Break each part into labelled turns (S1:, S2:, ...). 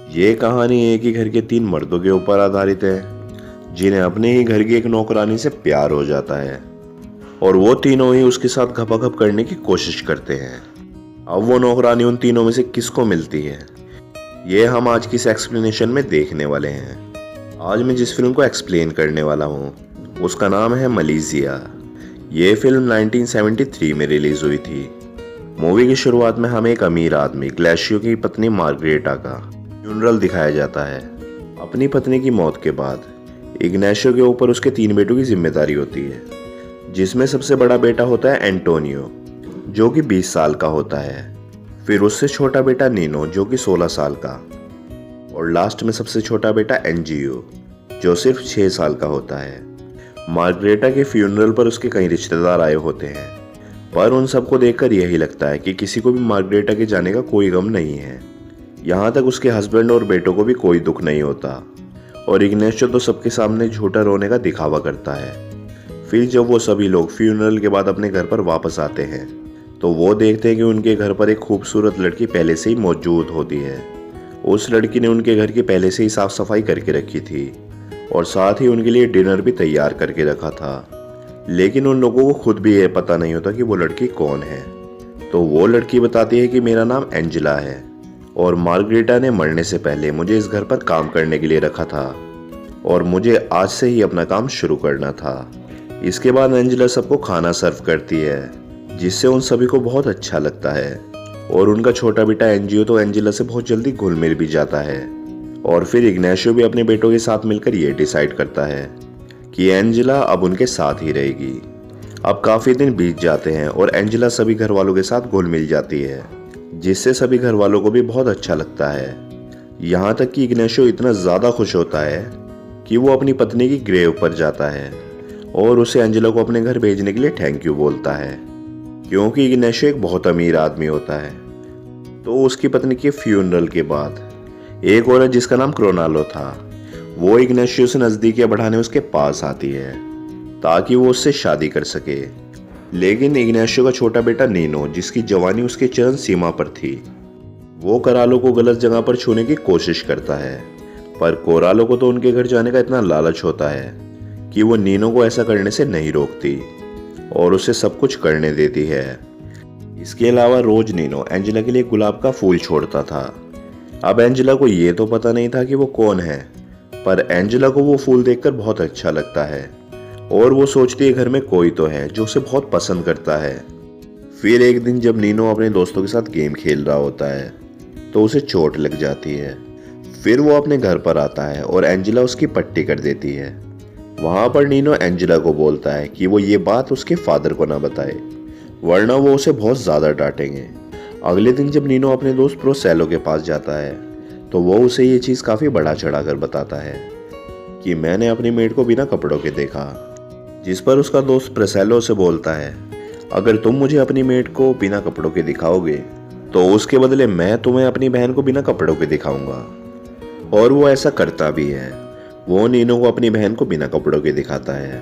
S1: ये कहानी एक ही घर के 3 मर्दों के ऊपर आधारित है जिन्हें अपने ही घर की एक नौकरानी से प्यार हो जाता है और वो तीनों ही उसके साथ घपाघप करने की कोशिश करते हैं। अब वो नौकरानी उन तीनों में से किसको मिलती है, ये हम आज की इस एक्सप्लेनेशन में देखने वाले हैं। आज मैं जिस फिल्म को एक्सप्लेन करने वाला हूँ उसका नाम है मलेशिया। ये फिल्म 1973 में रिलीज हुई थी। मूवी की शुरुआत में हमें एक अमीर आदमी ग्लेशियो की पत्नी मार्गरेटा का फ्यूनरल दिखाया जाता है। अपनी पत्नी की मौत के बाद इग्नेशियो के ऊपर उसके 3 बेटों की जिम्मेदारी होती है, जिसमें सबसे बड़ा बेटा होता है एंटोनियो जो कि 20 साल का होता है। फिर उससे छोटा बेटा नीनो जो कि 16 साल का, और लास्ट में सबसे छोटा बेटा एनजियो जो सिर्फ 6 साल का होता है। मार्गरेटा के फ्यूनरल पर उसके कई रिश्तेदार आए होते हैं, पर उन सबको देखकर यही लगता है कि किसी को भी मार्गरेटा के जाने का कोई गम नहीं है। यहाँ तक उसके हस्बैंड और बेटों को भी कोई दुख नहीं होता, और इग्नेशियो तो सबके सामने झूठा रोने का दिखावा करता है। फिर जब वो सभी लोग फ्यूनरल के बाद अपने घर पर वापस आते हैं तो वो देखते हैं कि उनके घर पर एक खूबसूरत लड़की पहले से ही मौजूद होती है। उस लड़की ने उनके घर की पहले से ही साफ सफाई करके रखी थी और साथ ही उनके लिए डिनर भी तैयार करके रखा था। लेकिन उन लोगों को खुद भी ये पता नहीं होता कि वो लड़की कौन है। तो वो लड़की बताती है कि मेरा नाम एंजेला है और मार्गरेटा ने मरने से पहले मुझे इस घर पर काम करने के लिए रखा था और मुझे आज से ही अपना काम शुरू करना था। इसके बाद एंजेला सबको खाना सर्व करती है, जिससे उन सभी को बहुत अच्छा लगता है, और उनका छोटा बेटा एनजियो तो एंजेला से बहुत जल्दी घुल मिल भी जाता है। और फिर इग्नेशियो भी अपने बेटों के साथ मिलकर ये डिसाइड करता है कि एंजेला अब उनके साथ ही रहेगी। अब काफ़ी दिन बीत जाते हैं और एंजेला सभी घर वालों के साथ घुल मिल जाती है, जिससे सभी घर वालों को भी बहुत अच्छा लगता है। यहाँ तक कि इग्नेशियो इतना ज़्यादा खुश होता है कि वो अपनी पत्नी की ग्रेव पर जाता है और उसे एंजेला को अपने घर भेजने के लिए थैंक यू बोलता है, क्योंकि इग्नेशियो एक बहुत अमीर आदमी होता है। तो उसकी पत्नी के फ्यूनरल के बाद एक औरत जिसका नाम क्रोनालो था, वो इग्नेशियो से नज़दीकियाँ बढ़ाने उसके पास आती है ताकि वो उससे शादी कर सके। लेकिन इग्नेशियो का छोटा बेटा नीनो, जिसकी जवानी उसके चरण सीमा पर थी, वो कोरालो को गलत जगह पर छूने की कोशिश करता है। पर कोरालो को तो उनके घर जाने का इतना लालच होता है कि वो नीनो को ऐसा करने से नहीं रोकती और उसे सब कुछ करने देती है। इसके अलावा रोज नीनो एंजेला के लिए गुलाब का फूल छोड़ता था। अब एंजेला को ये तो पता नहीं था कि वो कौन है, पर एंजेला को वो फूल देखकर बहुत अच्छा लगता है और वो सोचती है घर में कोई तो है जो उसे बहुत पसंद करता है। फिर एक दिन जब नीनो अपने दोस्तों के साथ गेम खेल रहा होता है तो उसे चोट लग जाती है। फिर वो अपने घर पर आता है और एंजेला उसकी पट्टी कर देती है। वहाँ पर नीनो एंजेला को बोलता है कि वो ये बात उसके फादर को ना बताए, वरना वो उसे बहुत ज़्यादा डांटेंगे। अगले दिन जब नीनो अपने दोस्त प्रोसेलो के पास जाता है तो वो उसे ये चीज़ काफ़ी बढ़ा चढ़ा कर बताता है कि मैंने अपनी मेड को बिना कपड़ों के देखा। जिस पर उसका दोस्त प्रोसेलो से बोलता है, अगर तुम मुझे अपनी मेड को बिना कपड़ों के दिखाओगे तो उसके बदले मैं तुम्हें अपनी बहन को बिना कपड़ों के दिखाऊंगा। और वो ऐसा करता भी है। वो नीनो को अपनी बहन को बिना कपड़ों के दिखाता है।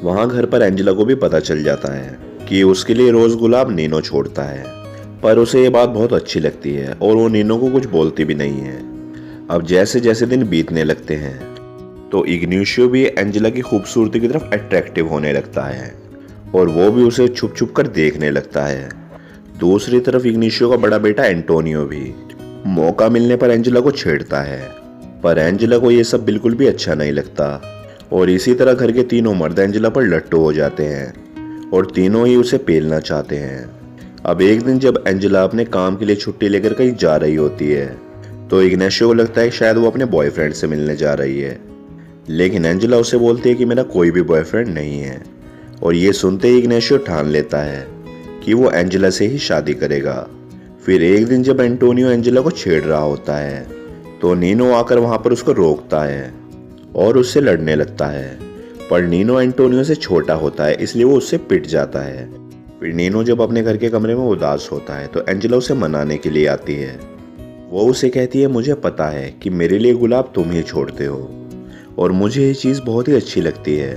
S1: वहाँ घर पर एंजेला को भी पता चल जाता है कि उसके लिए रोज गुलाब नीनो छोड़ता है, पर उसे ये बात बहुत अच्छी लगती है और वो नीनो को कुछ बोलती भी नहीं है। अब जैसे जैसे दिन बीतने लगते हैं तो इग्नेशियो भी एंजेला की खूबसूरती की तरफ अट्रैक्टिव होने लगता है और वो भी उसे छुप छुप कर देखने लगता है। दूसरी तरफ इग्नेशियो का बड़ा बेटा एंटोनियो भी मौका मिलने पर एंजेला को छेड़ता है, पर एंजेला को ये सब बिल्कुल भी अच्छा नहीं लगता और इसी तरह घर के तीनों मर्द एंजेला पर लट्टू हो जाते हैं और तीनों ही उसे पेलना चाहते हैं। अब एक दिन जब एंजेला अपने काम के लिए छुट्टी लेकर कहीं जा रही होती है तो इग्नेशियो को लगता है शायद वो अपने बॉयफ्रेंड से मिलने जा रही है, लेकिन एंजेला उसे बोलती है कि मेरा कोई भी बॉयफ्रेंड नहीं है। और ये सुनते ही इग्नेशियो ठान लेता है कि वो एंजेला से ही शादी करेगा। फिर एक दिन जब एंटोनियो एंजेला को छेड़ रहा होता है तो नीनो आकर वहाँ पर उसको रोकता है और उससे लड़ने लगता है, पर नीनो एंटोनियो से छोटा होता है इसलिए वो उससे पिट जाता है। फिर नीनो जब अपने घर के कमरे में उदास होता है तो एंजेला उसे मनाने के लिए आती है। वो उसे कहती है, मुझे पता है कि मेरे लिए गुलाब तुम ही छोड़ते हो और मुझे ये चीज़ बहुत ही अच्छी लगती है।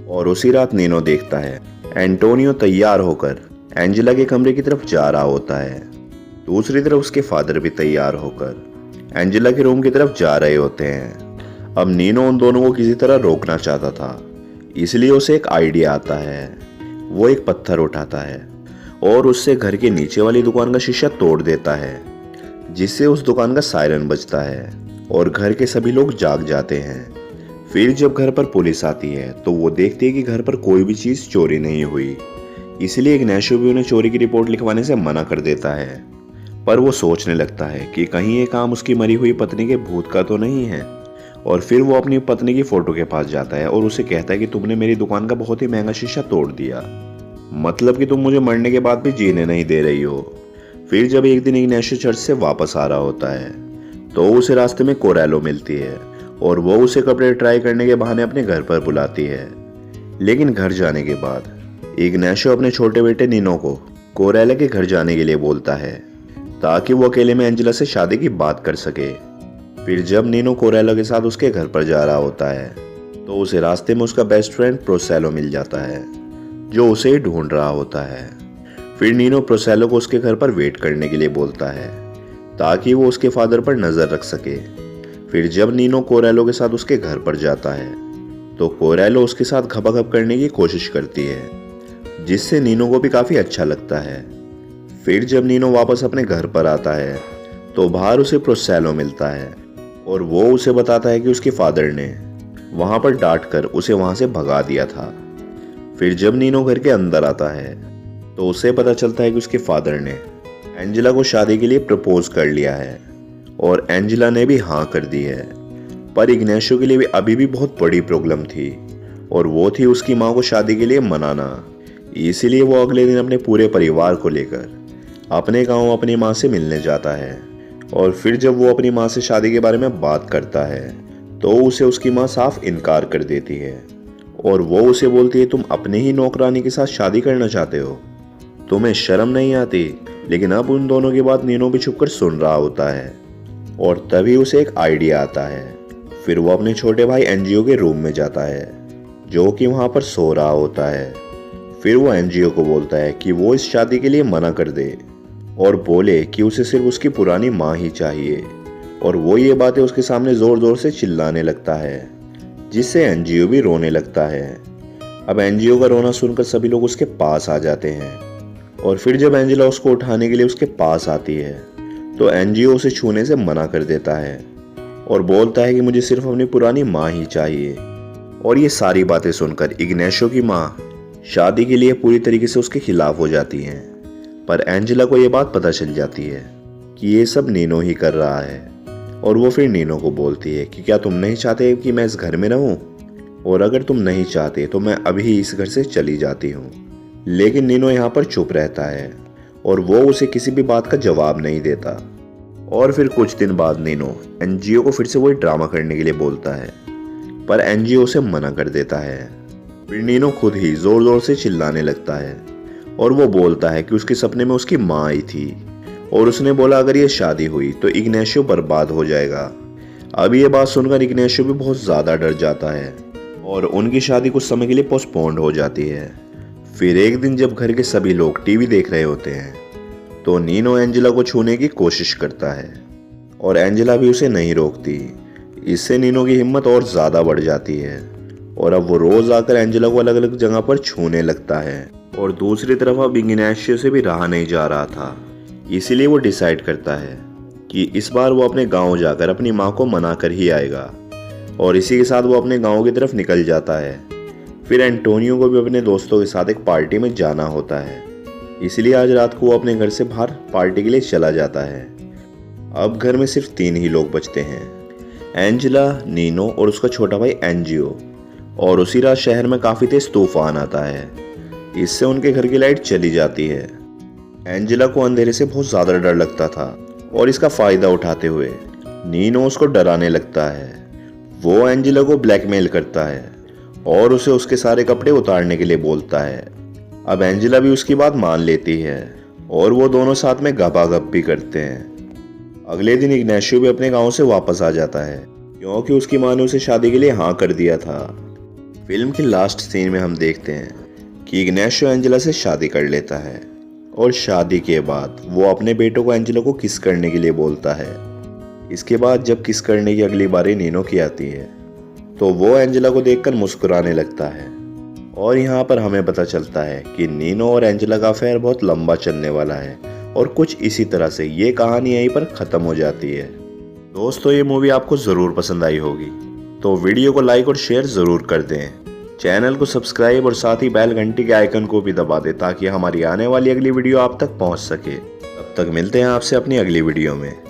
S1: और उसी रात नीनो देखता है एंटोनियो तैयार होकर एंजेला के कमरे की तरफ जा रहा होता है। दूसरी तरफ उसके फादर भी तैयार होकर एंजेला के रूम की तरफ जा रहे होते हैं। अब नीनो उन दोनों को किसी तरह रोकना चाहता था, इसलिए उसे एक आइडिया आता है। वो एक पत्थर उठाता है और उससे घर के नीचे वाली दुकान का शीशा तोड़ देता है, जिससे उस दुकान का सायरन बजता है और घर के सभी लोग जाग जाते हैं। फिर जब घर पर पुलिस आती है तो वो देखती है कि घर पर कोई भी चीज चोरी नहीं हुई, इसलिए इग्नेशियो भी उन्हें चोरी की रिपोर्ट लिखवाने से मना कर देता है। पर वो सोचने लगता है कि कहीं ये काम उसकी मरी हुई पत्नी के भूत का तो नहीं है। और फिर वो अपनी पत्नी की फोटो के पास जाता है और उसे कहता है कि तुमने मेरी दुकान का बहुत ही महंगा शीशा तोड़ दिया, मतलब कि तुम मुझे मरने के बाद भी जीने नहीं दे रही हो। फिर जब एक दिन इग्नेशियो चर्च से वापस आ रहा होता है तो उसे रास्ते में कोरेलो मिलती है और वो उसे कपड़े ट्राई करने के बहाने अपने घर पर बुलाती है। लेकिन घर जाने के बाद इग्नेशियो अपने छोटे बेटे नीनो को कोरेलो के घर जाने के लिए बोलता है ताकि वो अकेले में एंजेला से शादी की बात कर सके। फिर जब नीनो कोरेलो के साथ उसके घर पर जा रहा होता है तो उसे रास्ते में उसका बेस्ट फ्रेंड प्रोसेलो मिल जाता है, जो उसे ढूंढ रहा होता है। फिर नीनो प्रोसेलो को उसके घर पर वेट करने के लिए बोलता है ताकि वो उसके फादर पर नजर रख सके। फिर जब नीनो कोरेलो के साथ उसके घर पर जाता है तो कोरेलो उसके साथ घपाघप करने की कोशिश करती है, जिससे नीनो को भी काफी अच्छा लगता है। फिर जब नीनो वापस अपने घर पर आता है तो बाहर उसे प्रोसेलो मिलता है और वो उसे बताता है कि उसके फादर ने वहां पर डांट कर उसे वहां से भगा दिया था। फिर जब नीनो घर के अंदर आता है तो उसे पता चलता है कि उसके फादर ने एंजेला को शादी के लिए प्रपोज कर लिया है और एंजेला ने भी हाँ कर दी है। पर इग्नेशियो के लिए भी अभी भी बहुत बड़ी प्रॉब्लम थी और वो थी उसकी माँ को शादी के लिए मनाना। इसीलिए वो अगले दिन अपने पूरे परिवार को लेकर अपने गांव अपनी माँ से मिलने जाता है। और फिर जब वो अपनी माँ से शादी के बारे में बात करता है तो उसे उसकी माँ साफ इनकार कर देती है और वो उसे बोलती है तुम अपने ही नौकरानी के साथ शादी करना चाहते हो, तुम्हें शर्म नहीं आती। लेकिन अब उन दोनों की बात नीनो भी छुपकर सुन रहा होता है और तभी उसे एक आइडिया आता है। फिर वो अपने छोटे भाई एनजीओ के रूम में जाता है, जो कि वहां पर सो रहा होता है। फिर वो एनजीओ को बोलता है कि वो इस शादी के लिए मना कर दे और बोले कि उसे सिर्फ उसकी पुरानी माँ ही चाहिए। और वो ये बातें उसके सामने जोर जोर से चिल्लाने लगता है, जिससे एनजीओ भी रोने लगता है। अब एनजीओ का रोना सुनकर सभी लोग उसके पास आ जाते हैं और फिर जब एंजेला उसको उठाने के लिए उसके पास आती है तो एनजीओ उसे छूने से मना कर देता है और बोलता है कि मुझे सिर्फ अपनी पुरानी माँ ही चाहिए। और ये सारी बातें सुनकर इग्नेशियो की माँ शादी के लिए पूरी तरीके से उसके खिलाफ हो जाती हैं। पर एंजेला को ये बात पता चल जाती है कि ये सब नीनो ही कर रहा है और वो फिर नीनो को बोलती है कि क्या तुम नहीं चाहते कि मैं इस घर में रहूं, और अगर तुम नहीं चाहते तो मैं अभी इस घर से चली जाती हूँ। लेकिन नीनो यहाँ पर चुप रहता है और वो उसे किसी भी बात का जवाब नहीं देता। और फिर कुछ दिन बाद नीनो एनजीओ को फिर से वही ड्रामा करने के लिए बोलता है, पर एनजीओ उसे मना कर देता है। फिर नीनो खुद ही जोर जोर से चिल्लाने लगता है और वो बोलता है कि उसके सपने में उसकी माँ आई थी और उसने बोला अगर ये शादी हुई तो इग्नेशियो बर्बाद हो जाएगा। अब ये बात सुनकर इग्नेशियो भी बहुत ज़्यादा डर जाता है और उनकी शादी कुछ समय के लिए पोस्टपोन्ड हो जाती है। फिर एक दिन जब घर के सभी लोग टीवी देख रहे होते हैं तो नीनो एंजेला को छूने की कोशिश करता है और एंजेला भी उसे नहीं रोकती। इससे नीनो की हिम्मत और ज़्यादा बढ़ जाती है और अब वो रोज़ आकर एंजेला को अलग अलग जगह पर छूने लगता है। और दूसरी तरफ अब इग्नेशियो से भी रहा नहीं जा रहा था, इसीलिए वो डिसाइड करता है कि इस बार वो अपने गांव जाकर अपनी माँ को मना कर ही आएगा। और इसी के साथ वो अपने गांव की तरफ निकल जाता है। फिर एंटोनियो को भी अपने दोस्तों के साथ एक पार्टी में जाना होता है, इसलिए आज रात को वो अपने घर से बाहर पार्टी के लिए चला जाता है। अब घर में सिर्फ 3 ही लोग बचते हैं, एंजेला, नीनो और उसका छोटा भाई एनजीओ। और उसी रात शहर में काफ़ी तेज तूफान आता है, इससे उनके घर की लाइट चली जाती है। एंजेला को अंधेरे से बहुत ज़्यादा डर लगता था और इसका फ़ायदा उठाते हुए नीनो उसको डराने लगता है। वो एंजेला को ब्लैकमेल करता है और उसे उसके सारे कपड़े उतारने के लिए बोलता है। अब एंजेला भी उसकी बात मान लेती है और वो दोनों साथ में गपागप भी करते हैं। अगले दिन इग्नेशियो भी अपने गांव से वापस आ जाता है क्योंकि उसकी माँ ने उसे शादी के लिए हाँ कर दिया था। फिल्म के लास्ट सीन में हम देखते हैं कि इग्नेशियो एंजेला से शादी कर लेता है और शादी के बाद वो अपने बेटों को एंजेला को किस करने के लिए बोलता है। इसके बाद जब किस करने की अगली बारी नीनो की आती है तो वो एंजेला को देखकर मुस्कुराने लगता है और यहाँ पर हमें पता चलता है कि नीनो और एंजेला का अफेयर बहुत लंबा चलने वाला है और कुछ इसी तरह से ये कहानी यहीं पर ख़त्म हो जाती है। दोस्तों, ये मूवी आपको ज़रूर पसंद आई होगी, तो वीडियो को लाइक और शेयर ज़रूर कर दें। चैनल को सब्सक्राइब और साथ ही बेल घंटी के आइकन को भी दबा दें ताकि हमारी आने वाली अगली वीडियो आप तक पहुंच सके। तब तक मिलते हैं आपसे अपनी अगली वीडियो में।